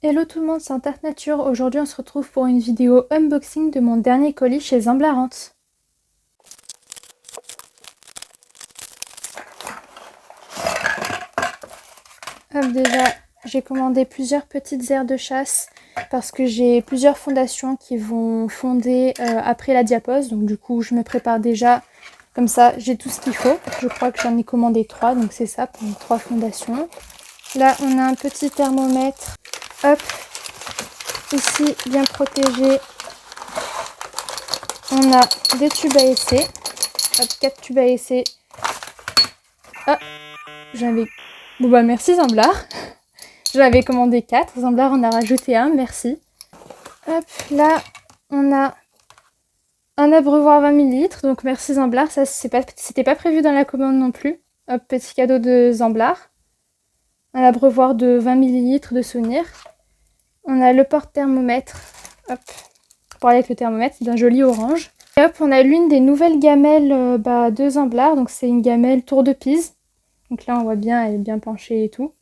Hello tout le monde, c'est Tarte Nature. Aujourd'hui on se retrouve pour une vidéo unboxing de mon dernier colis chez Zamblarante. Hop, déjà j'ai commandé plusieurs petites aires de chasse parce que j'ai plusieurs fondations qui vont fonder après la diapose. Donc du coup je me prépare déjà, comme ça j'ai tout ce qu'il faut. Je crois que j'en ai commandé 3, donc c'est ça pour les 3 fondations. Là on a un petit thermomètre. Hop. Ici, bien protégé, on a des tubes à essai. Hop, 4 tubes à essai. Ah, j'avais... Bon bah merci Zamblar. J'avais commandé 4. Zamblar en a rajouté un, merci. Hop, là, on a un abreuvoir 20 ml. Donc merci Zamblar. Ça, c'était pas prévu dans la commande non plus. Hop, petit cadeau de Zamblar. Un abreuvoir de 20 ml de souvenirs. On a le porte-thermomètre. Hop. Pour aller avec le thermomètre, c'est d'un joli orange. Et hop, on a l'une des nouvelles gamelles de Zamblar. Donc c'est une gamelle tour de Pise. Donc là on voit bien, elle est bien penchée et tout.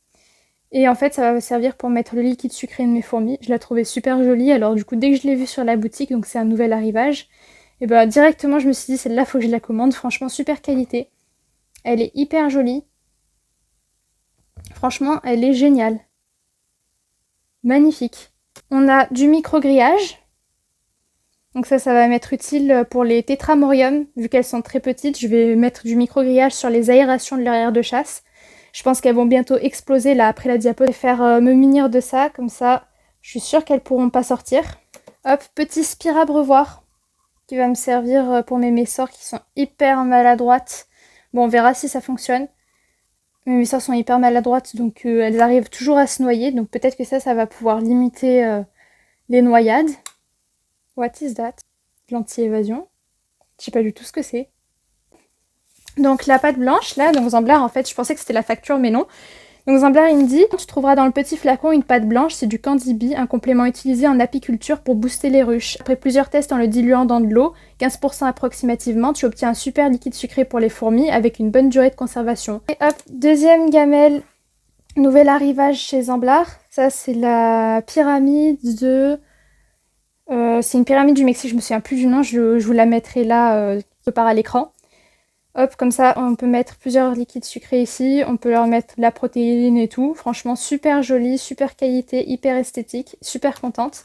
Et en fait ça va me servir pour mettre le liquide sucré de mes fourmis. Je la trouvais super jolie. Alors du coup dès que je l'ai vue sur la boutique, donc c'est un nouvel arrivage, et bah directement je me suis dit celle-là faut que je la commande. Franchement super qualité. Elle est hyper jolie. Franchement elle est géniale. Magnifique. On a du micro-grillage. Donc ça va m'être utile pour les tétramoriums. Vu qu'elles sont très petites, je vais mettre du micro-grillage sur les aérations de leur aire de chasse. Je pense qu'elles vont bientôt exploser là après la diapo. Je vais faire me munir de ça, comme ça je suis sûre qu'elles pourront pas sortir. Hop, petit spirabreuvoir qui va me servir pour mes messors qui sont hyper maladroites. Bon, on verra si ça fonctionne. Mes messors sont hyper maladroites, donc elles arrivent toujours à se noyer. Donc peut-être que ça va pouvoir limiter les noyades. What is that? L'anti-évasion. Je sais pas du tout ce que c'est. Donc la pâte blanche, là, dans Zamblar, en fait, je pensais que c'était la facture, mais non. Donc Zamblar, il me dit, tu trouveras dans le petit flacon une pâte blanche, c'est du Candy Bee, un complément utilisé en apiculture pour booster les ruches. Après plusieurs tests en le diluant dans de l'eau, 15% approximativement, tu obtiens un super liquide sucré pour les fourmis avec une bonne durée de conservation. Et hop, deuxième gamelle, nouvel arrivage chez Zamblar. Ça, c'est la pyramide de... c'est une pyramide du Mexique, je me souviens plus du nom, je vous la mettrai là, quelque part à l'écran. Hop, comme ça, on peut mettre plusieurs liquides sucrés ici, on peut leur mettre la protéine et tout. Franchement, super joli, super qualité, hyper esthétique, super contente.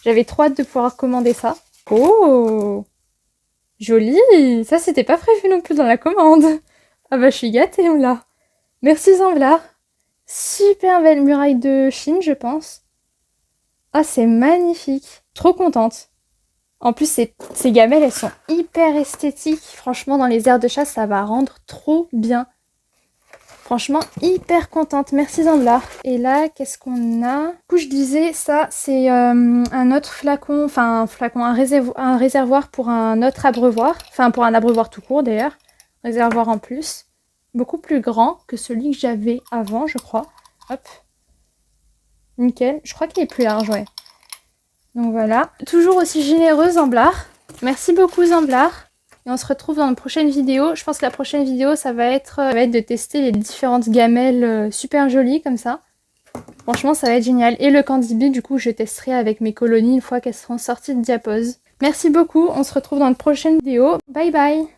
J'avais trop hâte de pouvoir commander ça. Oh, joli. Ça, c'était pas prévu non plus dans la commande. Ah bah, je suis gâtée, là. Merci Zamblar. Super belle muraille de Chine, je pense. Ah, c'est magnifique. Trop contente. En plus, ces gamelles, elles sont hyper esthétiques. Franchement, dans les aires de chasse, ça va rendre trop bien. Franchement, hyper contente. Merci Zamblar. Et là, qu'est-ce qu'on a? Du coup, je disais, ça, c'est un autre flacon, enfin un flacon, un réservoir pour un autre abreuvoir. Enfin, pour un abreuvoir tout court d'ailleurs. Réservoir en plus. Beaucoup plus grand que celui que j'avais avant, je crois. Hop. Nickel. Je crois qu'il est plus large, ouais. Donc voilà, toujours aussi généreux Zamblar. Merci beaucoup Zamblar. Et on se retrouve dans une prochaine vidéo. Je pense que la prochaine vidéo, ça va être de tester les différentes gamelles super jolies comme ça. Franchement, ça va être génial. Et le Candy Bee, du coup, je testerai avec mes colonies une fois qu'elles seront sorties de diapose. Merci beaucoup, on se retrouve dans une prochaine vidéo. Bye bye.